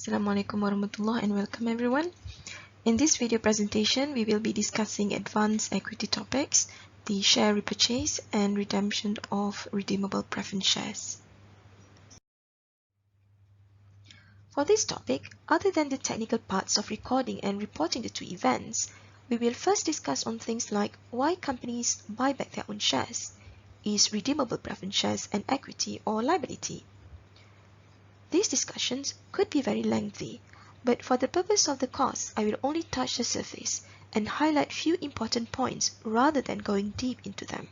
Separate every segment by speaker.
Speaker 1: Assalamualaikum warahmatullah and welcome everyone. In this video presentation, we will be discussing advanced equity topics, the share repurchase and redemption of redeemable preference shares. For this topic, other than the technical parts of recording and reporting the two events, we will first discuss on things like why companies buy back their own shares, is redeemable preference shares an equity or liability. These discussions could be very lengthy, but for the purpose of the course, I will only touch the surface and highlight few important points rather than going deep into them.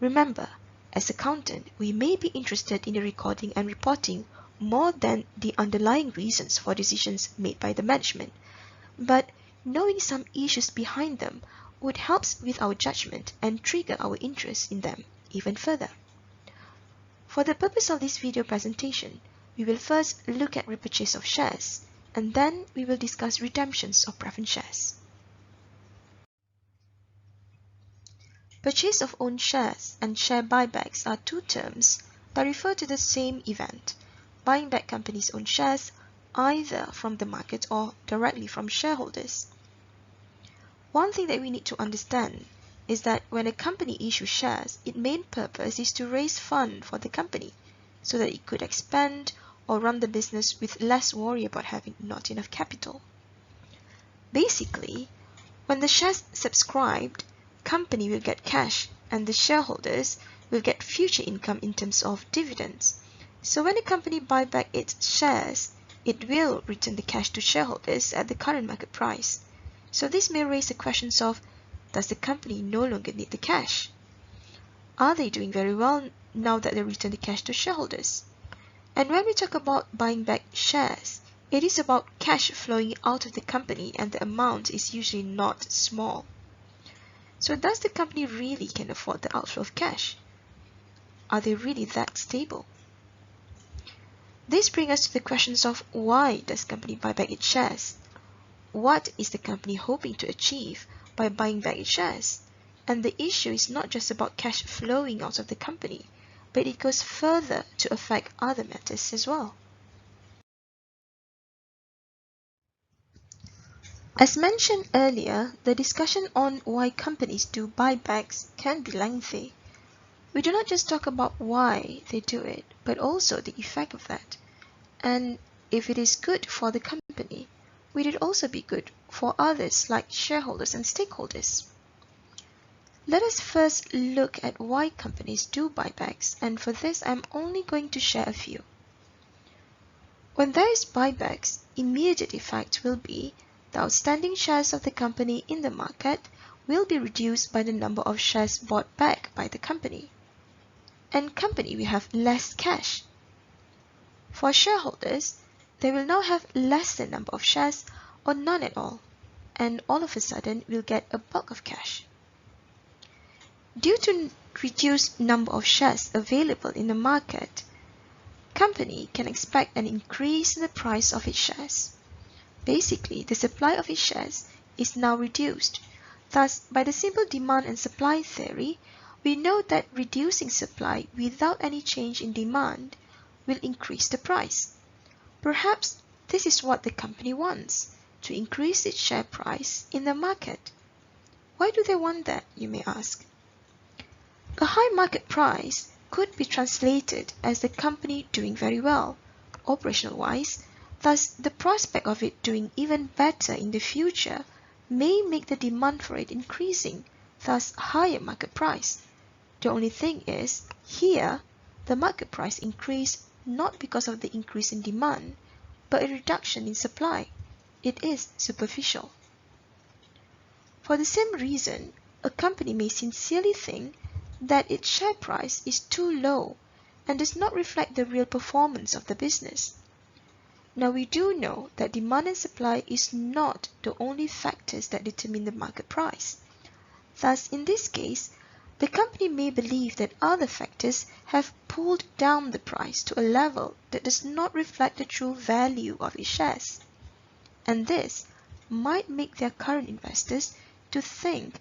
Speaker 1: Remember, as accountant, we may be interested in the recording and reporting more than the underlying reasons for decisions made by the management, but knowing some issues behind them would help with our judgment and trigger our interest in them even further. For the purpose of this video presentation, we will first look at repurchase of shares, and then we will discuss redemptions of preference shares. Purchase of own shares and share buybacks are two terms that refer to the same event, buying back companies' own shares either from the market or directly from shareholders. One thing that we need to understand is that when a company issues shares, its main purpose is to raise funds for the company so that it could expand or run the business with less worry about having not enough capital. Basically, when the shares subscribed, company will get cash and the shareholders will get future income in terms of dividends. So when a company buys back its shares, it will return the cash to shareholders at the current market price. So this may raise the questions of, does the company no longer need the cash? Are they doing very well now that they return the cash to shareholders? And when we talk about buying back shares, it is about cash flowing out of the company, and the amount is usually not small. So does the company really can afford the outflow of cash? Are they really that stable? This brings us to the questions of why does company buy back its shares? What is the company hoping to achieve by buying back its shares? And the issue is not just about cash flowing out of the company, but it goes further to affect other matters as well. As mentioned earlier, the discussion on why companies do buybacks can be lengthy. We do not just talk about why they do it, but also the effect of that. And if it is good for the company, will it also be good for others like shareholders and stakeholders? Let us first look at why companies do buybacks, and for this I'm only going to share a few. When there is buybacks, immediate effect will be the outstanding shares of the company in the market will be reduced by the number of shares bought back by the company, and company will have less cash. For shareholders, they will now have less than number of shares or none at all, and all of a sudden will get a bulk of cash. Due to reduced number of shares available in the market, company can expect an increase in the price of its shares. Basically, the supply of its shares is now reduced. Thus, by the simple demand and supply theory, we know that reducing supply without any change in demand will increase the price. Perhaps this is what the company wants, to increase its share price in the market. Why do they want that, you may ask? A high market price could be translated as the company doing very well, operational-wise. Thus, the prospect of it doing even better in the future may make the demand for it increasing, thus higher market price. The only thing is, here, the market price increased not because of the increase in demand, but a reduction in supply. It is superficial. For the same reason, a company may sincerely think that its share price is too low and does not reflect the real performance of the business. Now we do know that demand and supply is not the only factors that determine the market price. Thus, in this case, the company may believe that other factors have pulled down the price to a level that does not reflect the true value of its shares. And this might make their current investors to think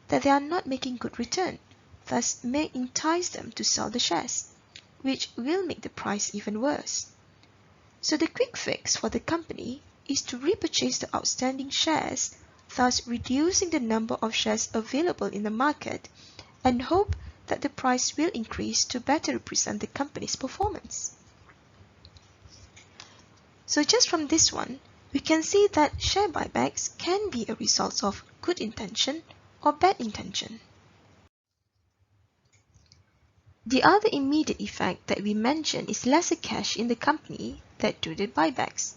Speaker 1: that they are not making good return, thus may entice them to sell the shares, which will make the price even worse. So the quick fix for the company is to repurchase the outstanding shares, thus reducing the number of shares available in the market, and hope that the price will increase to better represent the company's performance. So just from this one, we can see that share buybacks can be a result of good intention or bad intention. The other immediate effect that we mentioned is lesser cash in the company that do the buybacks.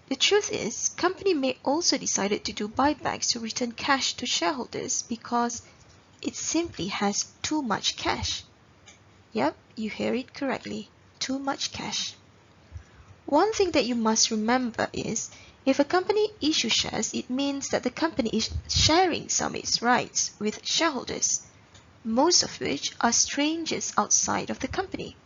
Speaker 1: The truth is, company may also decide to do buybacks to return cash to shareholders because it simply has too much cash. Yep, you hear it correctly, too much cash. One thing that you must remember is, if a company issues shares, it means that the company is sharing some of its rights with shareholders, most of which are strangers outside of the company.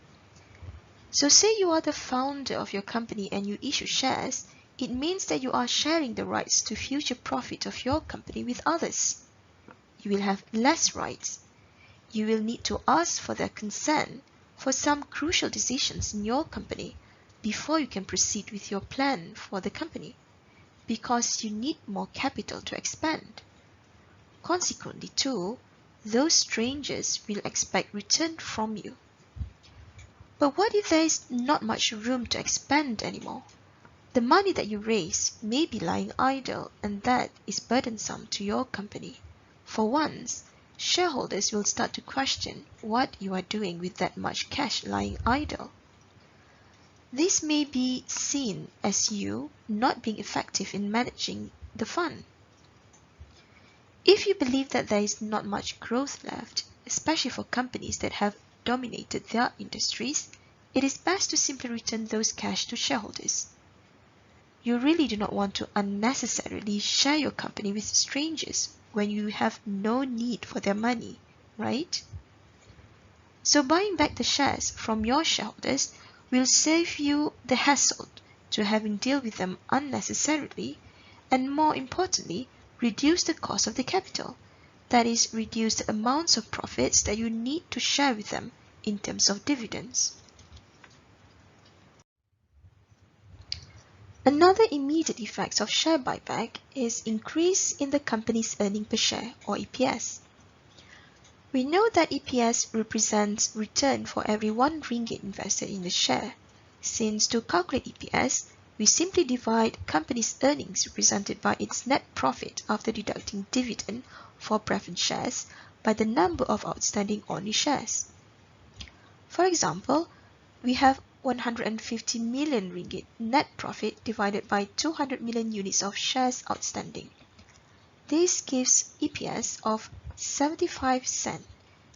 Speaker 1: So say you are the founder of your company and you issue shares, it means that you are sharing the rights to future profit of your company with others. You will have less rights. You will need to ask for their consent for some crucial decisions in your company before you can proceed with your plan for the company, because you need more capital to expand. Consequently, too, those strangers will expect return from you. But what if there is not much room to expand anymore? The money that you raise may be lying idle, and that is burdensome to your company. For once, shareholders will start to question what you are doing with that much cash lying idle. This may be seen as you not being effective in managing the fund. If you believe that there is not much growth left, especially for companies that have dominated their industries, it is best to simply return those cash to shareholders. You really do not want to unnecessarily share your company with strangers when you have no need for their money, right? So buying back the shares from your shareholders will save you the hassle to having deal with them unnecessarily, and more importantly, reduce the cost of the capital. That is, reduce the amounts of profits that you need to share with them in terms of dividends. Another immediate effect of share buyback is increase in the company's earnings per share, or EPS. We know that EPS represents return for every 1 ringgit invested in the share. Since to calculate EPS, we simply divide company's earnings represented by its net profit after deducting dividend for preference shares by the number of outstanding ordinary shares. For example, we have 150 million ringgit net profit divided by 200 million units of shares outstanding. This gives EPS of 75 cents,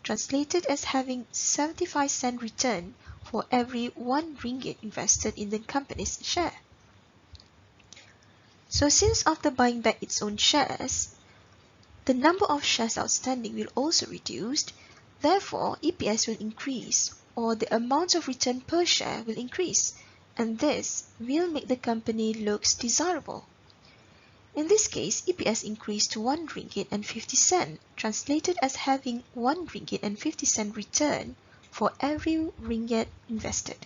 Speaker 1: translated as having 75 cent return for every 1 ringgit invested in the company's share. So since after buying back its own shares, the number of shares outstanding will also reduce, therefore EPS will increase, or the amount of return per share will increase, and this will make the company looks desirable. In this case, EPS increased to 1 ringgit and 50 cent, translated as having 1 ringgit and 50 cent return for every ringgit invested.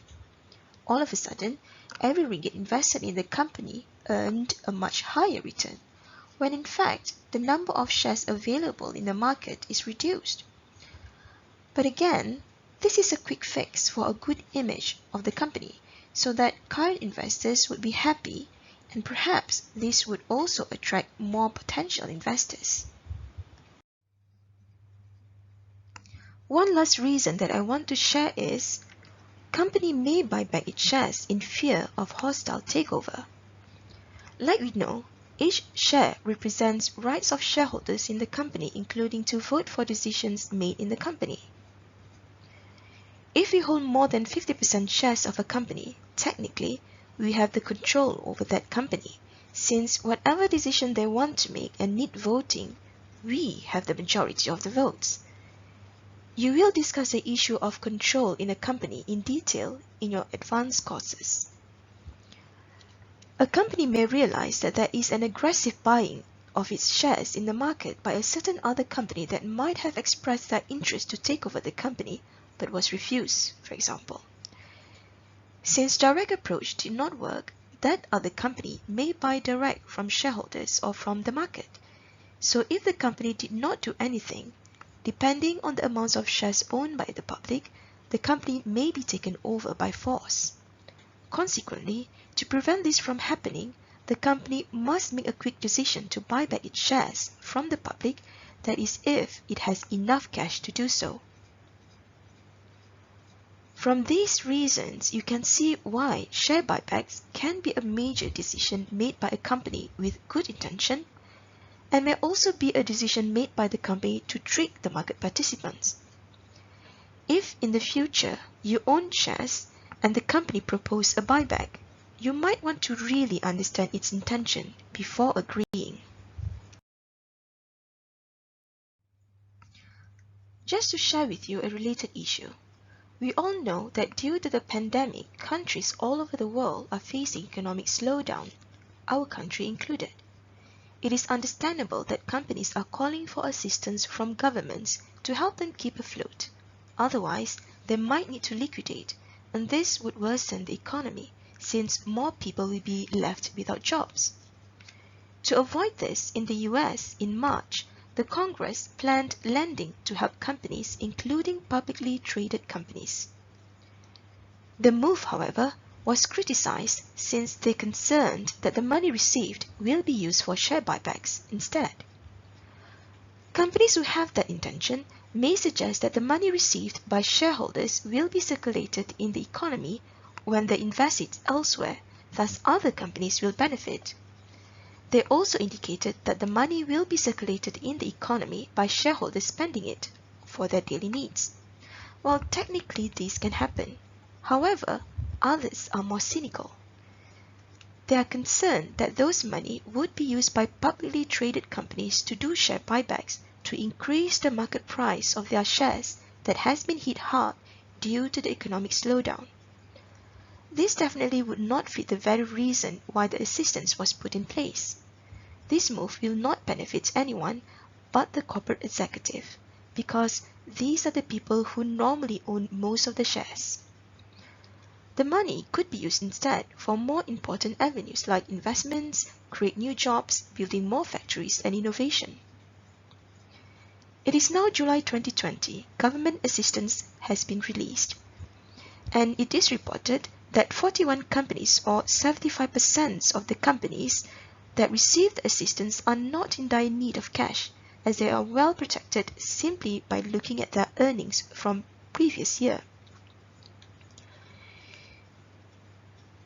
Speaker 1: All of a sudden, every ringgit invested in the company earned a much higher return, when in fact the number of shares available in the market is reduced. But again, this is a quick fix for a good image of the company, so that current investors would be happy, and perhaps this would also attract more potential investors. One last reason that I want to share is, company may buy back its shares in fear of hostile takeover. Like we know, each share represents rights of shareholders in the company, including to vote for decisions made in the company. If we hold more than 50% shares of a company, technically, we have the control over that company, since whatever decision they want to make and need voting, we have the majority of the votes. You will discuss the issue of control in a company in detail in your advanced courses. A company may realize that there is an aggressive buying of its shares in the market by a certain other company that might have expressed their interest to take over the company but was refused, for example. Since direct approach did not work, that other company may buy direct from shareholders or from the market. So if the company did not do anything, depending on the amounts of shares owned by the public, the company may be taken over by force. Consequently, to prevent this from happening, the company must make a quick decision to buy back its shares from the public, that is, if it has enough cash to do so. From these reasons, you can see why share buybacks can be a major decision made by a company with good intention, and may also be a decision made by the company to trick the market participants. If in the future you own shares and the company proposes a buyback, you might want to really understand its intention before agreeing. Just to share with you a related issue, we all know that due to the pandemic, countries all over the world are facing economic slowdown, our country included. It is understandable that companies are calling for assistance from governments to help them keep afloat. Otherwise, they might need to liquidate, and this would worsen the economy since more people will be left without jobs. To avoid this, in the US, in March, the Congress planned lending to help companies, including publicly traded companies. The move, however, was criticized since they concerned that the money received will be used for share buybacks instead. Companies who have that intention may suggest that the money received by shareholders will be circulated in the economy when they invest it elsewhere, thus other companies will benefit. They also indicated that the money will be circulated in the economy by shareholders spending it for their daily needs. Well, technically this can happen. However, others are more cynical. They are concerned that those money would be used by publicly traded companies to do share buybacks to increase the market price of their shares that has been hit hard due to the economic slowdown. This definitely would not fit the very reason why the assistance was put in place. This move will not benefit anyone but the corporate executive, because these are the people who normally own most of the shares. The money could be used instead for more important avenues like investments, create new jobs, building more factories, and innovation. It is now July 2020, government assistance has been released, and it is reported that 41 companies, or 75% of the companies that received the assistance, are not in dire need of cash, as they are well protected simply by looking at their earnings from previous year.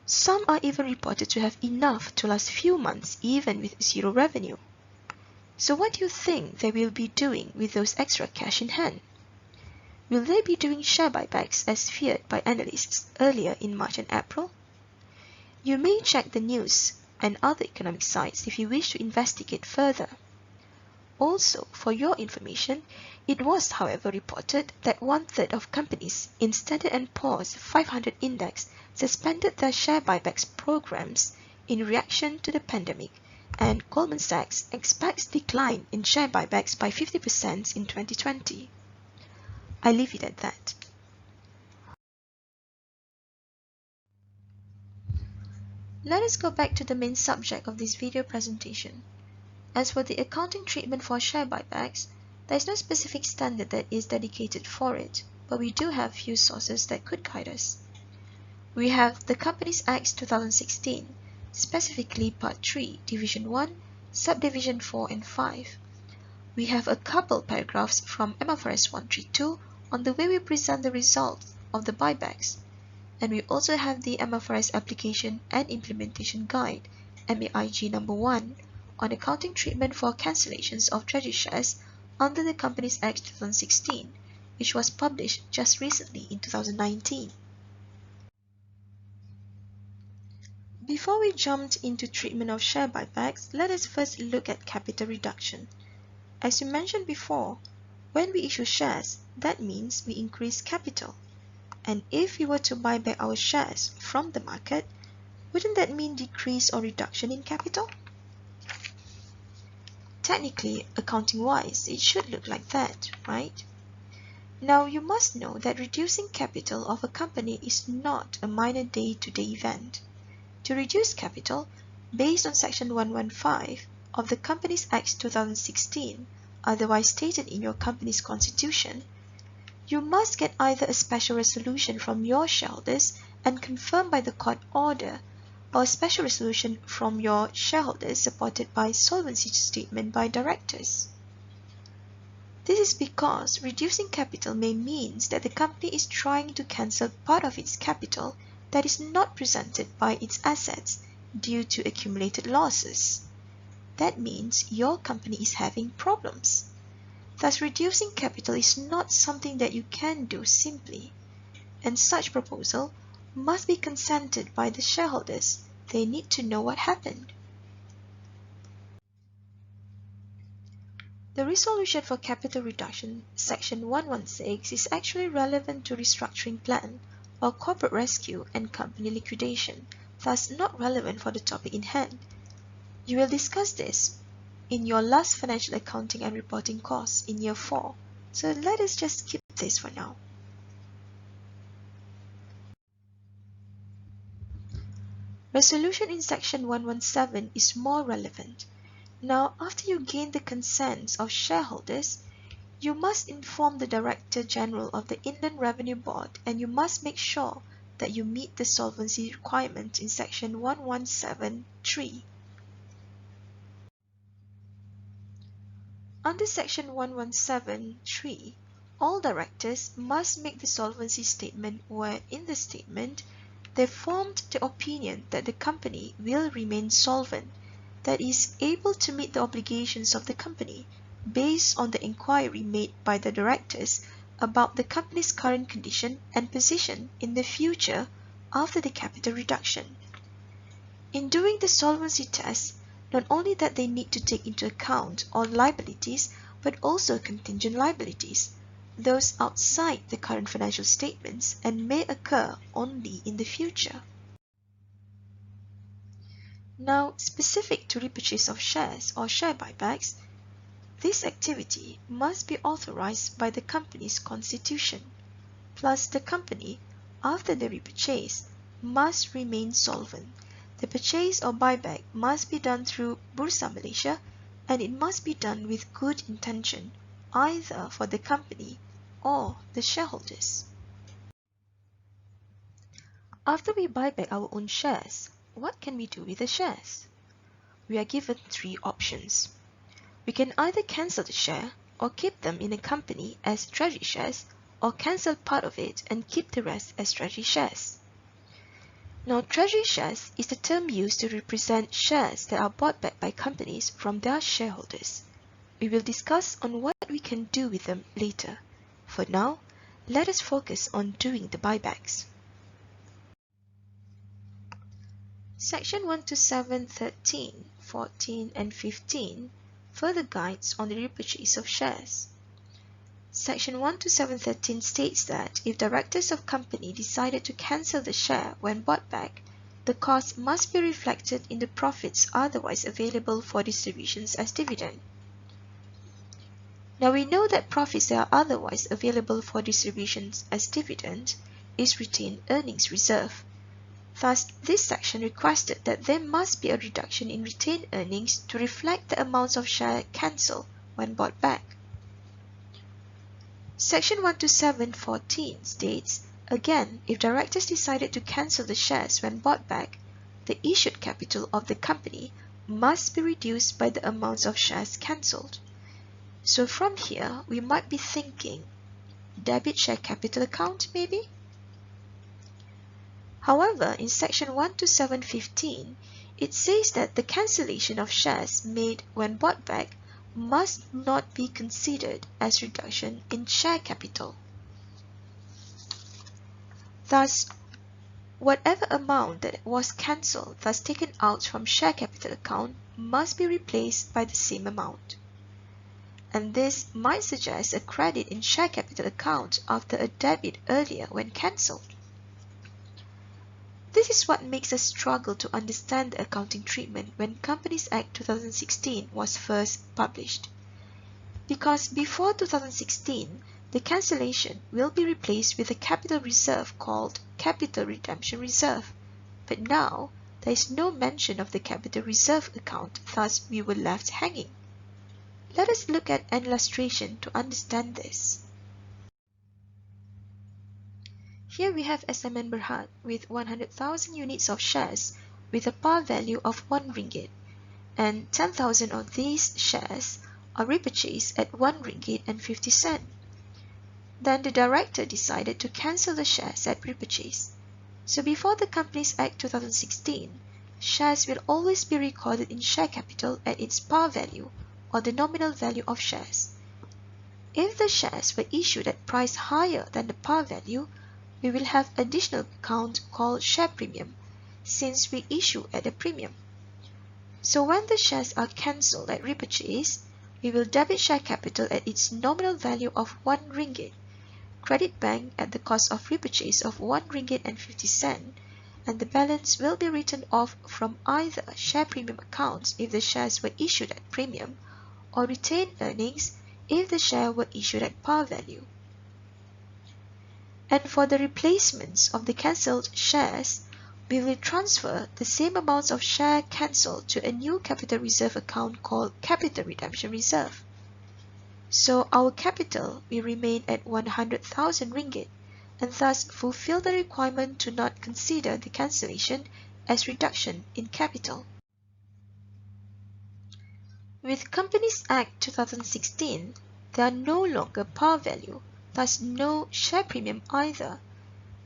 Speaker 1: Some are even reported to have enough to last few months even with zero revenue. So what do you think they will be doing with those extra cash in hand? Will they be doing share buybacks as feared by analysts earlier in March and April? You may check the news and other economic sites if you wish to investigate further. Also, for your information, it was, however, reported that 1/3 of companies in Standard & Poor's 500 index suspended their share buybacks programs in reaction to the pandemic, and Goldman Sachs expects decline in share buybacks by 50% in 2020. I leave it at that. Let us go back to the main subject of this video presentation. As for the accounting treatment for share buybacks, there is no specific standard that is dedicated for it, but we do have few sources that could guide us. We have the Companies Act 2016, specifically Part 3, Division 1, Subdivision 4 and 5. We have a couple paragraphs from MFRS 132 on the way we present the results of the buybacks, and we also have the MFRS Application and Implementation Guide, MAIG number 1, on accounting treatment for cancellations of treasury shares under the Companies Act 2016, which was published just recently in 2019. Before we jump into treatment of share buybacks, let us first look at capital reduction. As we mentioned before, when we issue shares, that means we increase capital. And if we were to buy back our shares from the market, wouldn't that mean decrease or reduction in capital? Technically, accounting-wise, it should look like that, right? Now you must know that reducing capital of a company is not a minor day-to-day event. To reduce capital, based on Section 115 of the Companies Act 2016, otherwise stated in your company's constitution, you must get either a special resolution from your shareholders and confirmed by the court order, or a special resolution from your shareholders supported by solvency statement by directors. This is because reducing capital may mean that the company is trying to cancel part of its capital that is not presented by its assets due to accumulated losses. That means your company is having problems. Thus, reducing capital is not something that you can do simply, and such proposal must be consented by the shareholders. They need to know what happened. The resolution for capital reduction, Section 116, is actually relevant to restructuring plan or corporate rescue and company liquidation, thus not relevant for the topic in hand. You will discuss this in your last financial accounting and reporting course in Year 4, so let us just skip this for now. Resolution in Section 117 is more relevant. Now, after you gain the consent of shareholders, you must inform the Director General of the Inland Revenue Board, and you must make sure that you meet the solvency requirement in Section 117(3). Under Section 117(3), all directors must make the solvency statement where in the statement they formed the opinion that the company will remain solvent, that is able to meet the obligations of the company based on the inquiry made by the directors about the company's current condition and position in the future after the capital reduction. In doing the solvency test, not only that they need to take into account all liabilities, but also contingent liabilities, those outside the current financial statements and may occur only in the future. Now, specific to repurchase of shares or share buybacks, this activity must be authorized by the company's constitution, plus the company, after the repurchase, must remain solvent. The purchase or buyback must be done through Bursa Malaysia, and it must be done with good intention, either for the company or the shareholders. After we buy back our own shares, what can we do with the shares? We are given 3 options. We can either cancel the share or keep them in a company as treasury shares, or cancel part of it and keep the rest as treasury shares. Now, treasury shares is the term used to represent shares that are bought back by companies from their shareholders. We will discuss on what we can do with them later. For now, let us focus on doing the buybacks. Section 127(13), 14 and 15 further guides on the repurchase of shares. Section 127(13) states that if directors of company decided to cancel the share when bought back, the cost must be reflected in the profits otherwise available for distributions as dividend. Now we know that profits that are otherwise available for distributions as dividend is retained earnings reserve. Thus, this section requested that there must be a reduction in retained earnings to reflect the amounts of shares cancelled when bought back. Section 127(14) states, again, if directors decided to cancel the shares when bought back, the issued capital of the company must be reduced by the amounts of shares cancelled. So from here, we might be thinking, debit share capital account maybe? However, in Section 127(15), it says that the cancellation of shares made when bought back must not be considered as reduction in share capital. Thus, whatever amount that was cancelled, thus taken out from share capital account, must be replaced by the same amount. And this might suggest a credit in share capital account after a debit earlier when cancelled. This is what makes us struggle to understand the accounting treatment when Companies Act 2016 was first published. Because before 2016, the cancellation will be replaced with a capital reserve called capital redemption reserve. But now, there is no mention of the capital reserve account, thus we were left hanging. Let us look at an illustration to understand this. Here we have SMN Berhad with 100,000 units of shares with a par value of 1 ringgit, and 10,000 of these shares are repurchased at 1 ringgit and 50 cent. Then the director decided to cancel the shares at repurchase. So before the Companies Act 2016, shares will always be recorded in share capital at its par value or the nominal value of shares. If the shares were issued at price higher than the par value, we will have additional account called share premium, since we issue at a premium. So when the shares are cancelled at repurchase, we will debit share capital at its nominal value of 1 ringgit, credit bank at the cost of repurchase of 1 ringgit and 50 cent, and the balance will be written off from either share premium accounts if the shares were issued at premium, or retained earnings if the share were issued at par value. And for the replacements of the cancelled shares, we will transfer the same amounts of share cancelled to a new capital reserve account called capital redemption reserve. So our capital will remain at 100,000 ringgit and thus fulfill the requirement to not consider the cancellation as reduction in capital. With Companies Act 2016, there are no longer par value, thus no share premium either.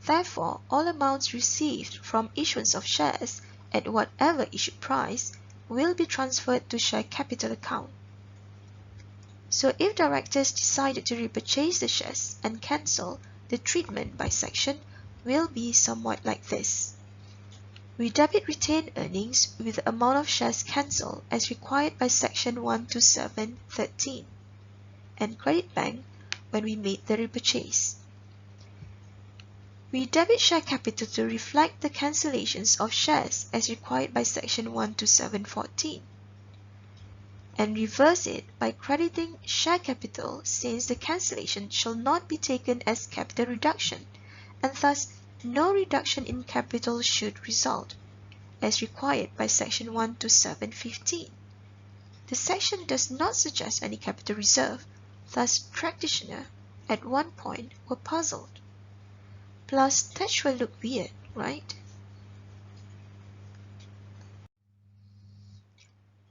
Speaker 1: Therefore, all amounts received from issuance of shares at whatever issue price will be transferred to share capital account. So if directors decided to repurchase the shares and cancel, the treatment by section will be somewhat like this. We debit retained earnings with the amount of shares cancelled as required by section 127(13) and credit bank when we made the repurchase. We debit share capital to reflect the cancellations of shares as required by section 127(14) and reverse it by crediting share capital, since the cancellation shall not be taken as capital reduction, and thus no reduction in capital should result, as required by section 127(15). The section does not suggest any capital reserve, thus practitioners at one point were puzzled. Plus, that sure looked weird, right?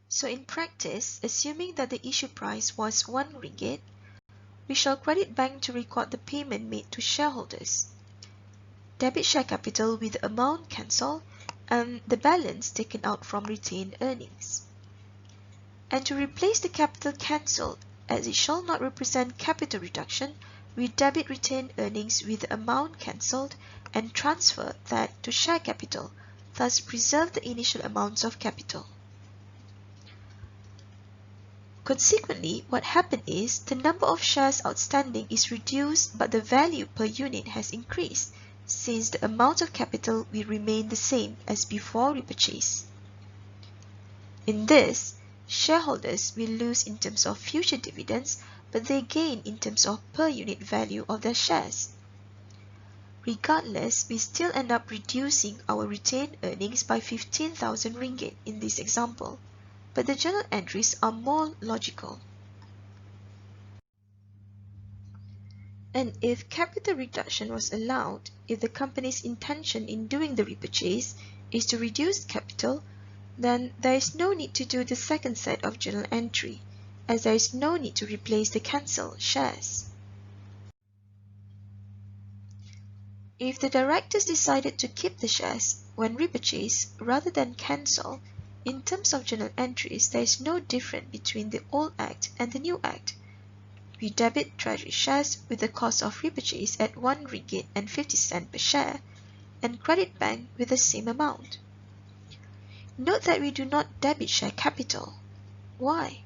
Speaker 1: So in practice, assuming that the issue price was 1 ringgit, we shall credit bank to record the payment made to shareholders, debit share capital with the amount cancelled and the balance taken out from retained earnings. And to replace the capital cancelled, as it shall not represent capital reduction, we debit retained earnings with the amount cancelled and transfer that to share capital, thus preserve the initial amounts of capital. Consequently, what happened is the number of shares outstanding is reduced, but the value per unit has increased, since the amount of capital will remain the same as before repurchase. In this, shareholders will lose in terms of future dividends, but they gain in terms of per unit value of their shares. Regardless, we still end up reducing our retained earnings by 15,000 ringgit in this example, but the journal entries are more logical. And if capital reduction was allowed, if the company's intention in doing the repurchase is to reduce capital, then there is no need to do the second set of journal entry, as there is no need to replace the cancelled shares. If the directors decided to keep the shares when repurchased rather than cancel, in terms of journal entries, there is no difference between the old Act and the new Act. We debit treasury shares with the cost of repurchase at 1 ringgit and 50 cent per share and credit bank with the same amount. Note that we do not debit share capital. Why?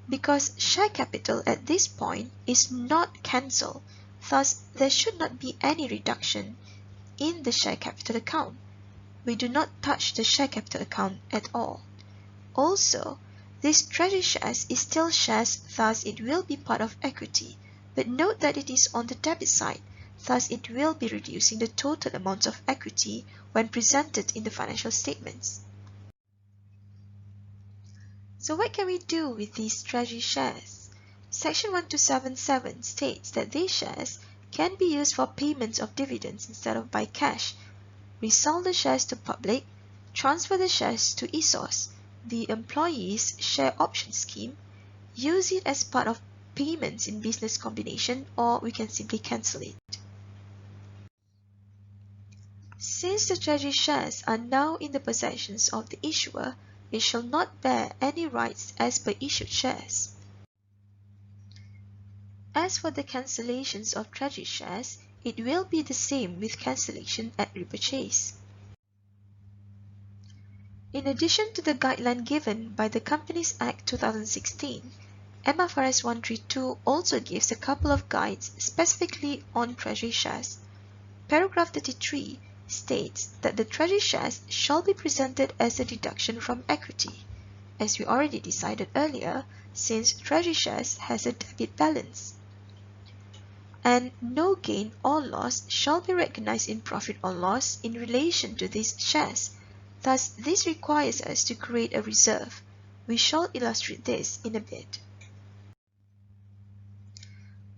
Speaker 1: Because share capital at this point is not cancelled, thus there should not be any reduction in the share capital account. We do not touch the share capital account at all. Also, this treasury shares is still shares, thus it will be part of equity, but note that it is on the debit side, thus it will be reducing the total amount of equity when presented in the financial statements. So what can we do with these treasury shares? Section 1277 states that these shares can be used for payments of dividends instead of by cash, resell the shares to public, transfer the shares to ESOS, the employee's share option scheme, use it as part of payments in business combination, or we can simply cancel it. Since the treasury shares are now in the possessions of the issuer, it shall not bear any rights as per issued shares. As for the cancellations of treasury shares, it will be the same with cancellation at repurchase. In addition to the guideline given by the Companies Act 2016, MFRS 132 also gives a couple of guides specifically on treasury shares. Paragraph 33 states that the treasury shares shall be presented as a deduction from equity, as we already decided earlier, since treasury shares has a debit balance. And no gain or loss shall be recognized in profit or loss in relation to these shares. Thus, this requires us to create a reserve. We shall illustrate this in a bit.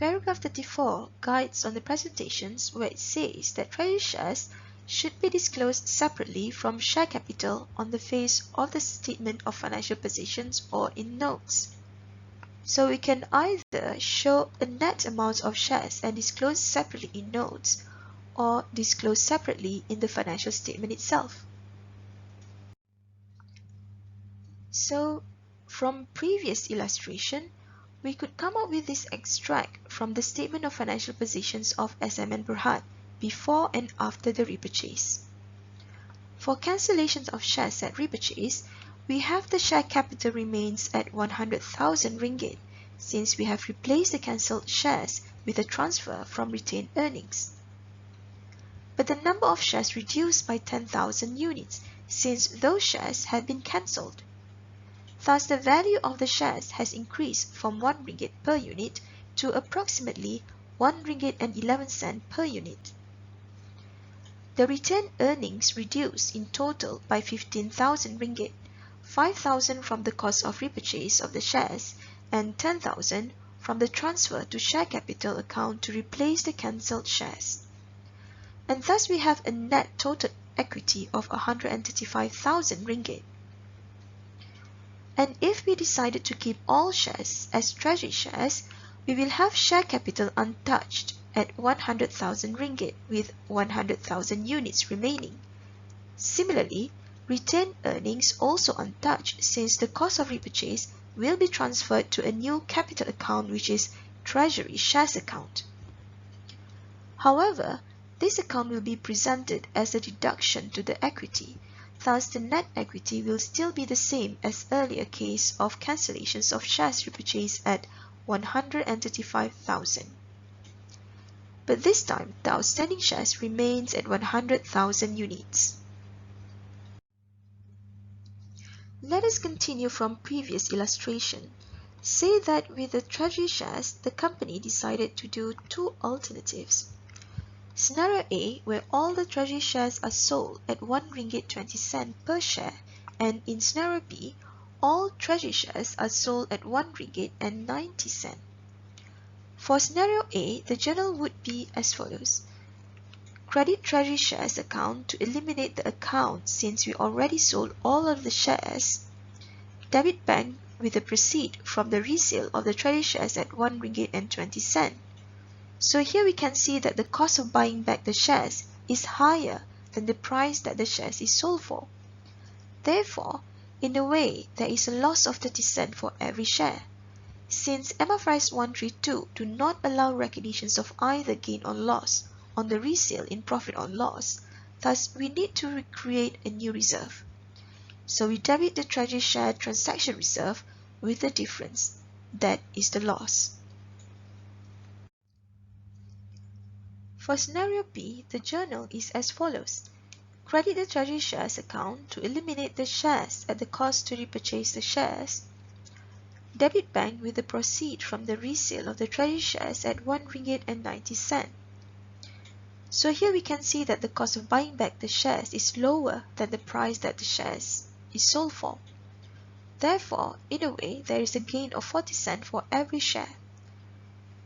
Speaker 1: Paragraph 34 guides on the presentations where it says that treasury shares should be disclosed separately from share capital on the face of the statement of financial positions or in notes. So we can either show a net amount of shares and disclose separately in notes, or disclose separately in the financial statement itself. So from previous illustration, we could come up with this extract from the statement of financial positions of SM and Berhad before and after the repurchase. For cancellations of shares at repurchase, we have the share capital remains at 100,000 ringgit since we have replaced the cancelled shares with a transfer from retained earnings. But the number of shares reduced by 10,000 units since those shares had been cancelled. Thus, the value of the shares has increased from 1 ringgit per unit to approximately 1 ringgit and 11 cents per unit. The retained earnings reduced in total by 15,000 ringgit, 5,000 from the cost of repurchase of the shares, and 10,000 from the transfer to share capital account to replace the cancelled shares. And thus we have a net total equity of 135,000 ringgit. And if we decided to keep all shares as treasury shares, we will have share capital untouched at 100,000 ringgit with 100,000 units remaining. Similarly, retained earnings also untouched since the cost of repurchase will be transferred to a new capital account, which is treasury shares account. However, this account will be presented as a deduction to the equity. Thus, the net equity will still be the same as earlier case of cancellations of shares repurchased at 135,000. But this time, the outstanding shares remains at 100,000 units. Let us continue from previous illustration. Say that with the treasury shares, the company decided to do two alternatives. Scenario A, where all the treasury shares are sold at 1 ringgit 20 cent per share, and in scenario B, all treasury shares are sold at 1 ringgit and 90 cent. For scenario A, the journal would be as follows. Credit treasury shares account to eliminate the account since we already sold all of the shares. Debit bank with the proceed from the resale of the treasury shares at 1 ringgit and 20 cent. So here we can see that the cost of buying back the shares is higher than the price that the shares is sold for. Therefore, in a way, there is a loss of 30 cent for every share. Since MFRS 132 do not allow recognitions of either gain or loss on the resale in profit or loss, thus we need to create a new reserve. So we debit the treasury share transaction reserve with the difference, that is the loss. For scenario B, the journal is as follows. Credit the treasury shares account to eliminate the shares at the cost to repurchase the shares. debit bank with the proceeds from the resale of the treasury shares at 1 ringgit and 90 cent. So here we can see that the cost of buying back the shares is lower than the price that the shares is sold for. Therefore, in a way, there is a gain of 40 cents for every share.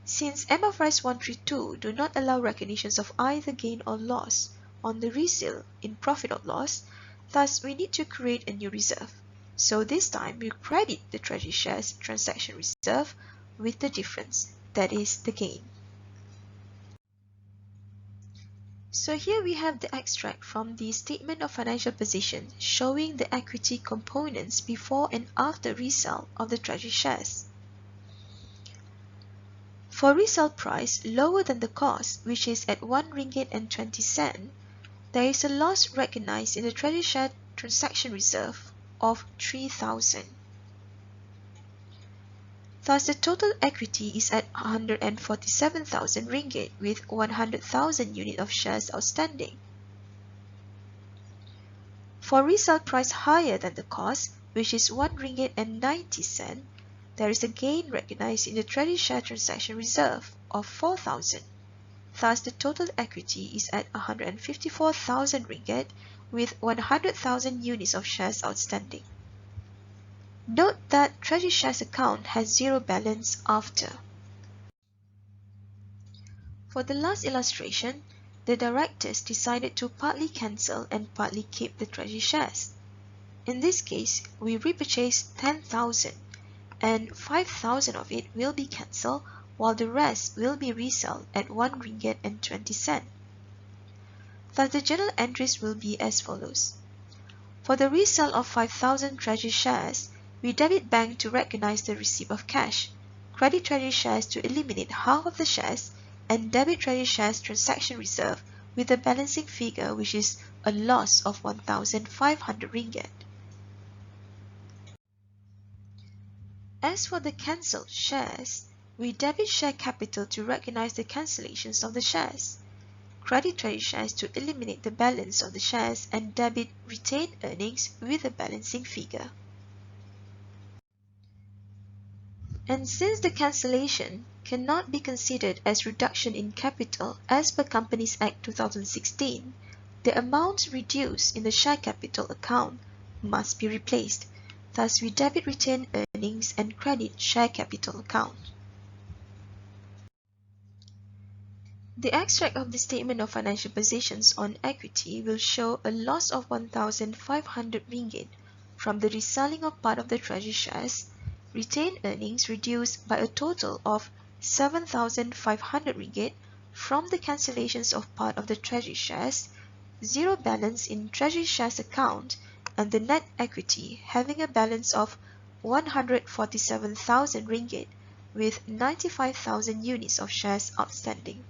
Speaker 1: Since MFRS 132 do not allow recognitions of either gain or loss on the resale in profit or loss, thus we need to create a new reserve. So this time we credit the treasury shares transaction reserve with the difference, that is the gain. So here we have the extract from the statement of financial position showing the equity components before and after resale of the treasury shares. For resale price lower than the cost, which is at 1 ringgit and 20 cent, there is a loss recognized in the treasury share transaction reserve of 3,000. Thus the total equity is at 147,000 ringgit with 100,000 units of shares outstanding. For resale price higher than the cost, which is 1 ringgit and 90 cent, there is a gain recognized in the treasury share transaction reserve of 4,000. Thus the total equity is at 154,000 ringgit with 100,000 units of shares outstanding. Note that treasury shares account has zero balance after. For the last illustration, the directors decided to partly cancel and partly keep the treasury shares. In this case, we repurchase 10,000 and 5,000 of it will be cancelled while the rest will be resold at 1 ringgit and 20 cent. Thus the journal entries will be as follows. For the resale of 5,000 treasury shares, we debit bank to recognize the receipt of cash, credit treasury shares to eliminate half of the shares, and debit treasury shares transaction reserve with a balancing figure which is a loss of 1,500 ringgit. As for the cancelled shares, we debit share capital to recognize the cancellations of the shares, credit treasury shares to eliminate the balance of the shares, and debit retained earnings with a balancing figure. And since the cancellation cannot be considered as reduction in capital as per Companies Act 2016, the amount reduced in the share capital account must be replaced. Thus, we debit retained earnings and credit share capital account. The extract of the statement of financial positions on equity will show a loss of 1,500 ringgit from the reselling of part of the treasury shares, retained earnings reduced by a total of 7,500 ringgit from the cancellations of part of the treasury shares, zero balance in treasury shares account, and the net equity having a balance of 147,000 ringgit with 95,000 units of shares outstanding.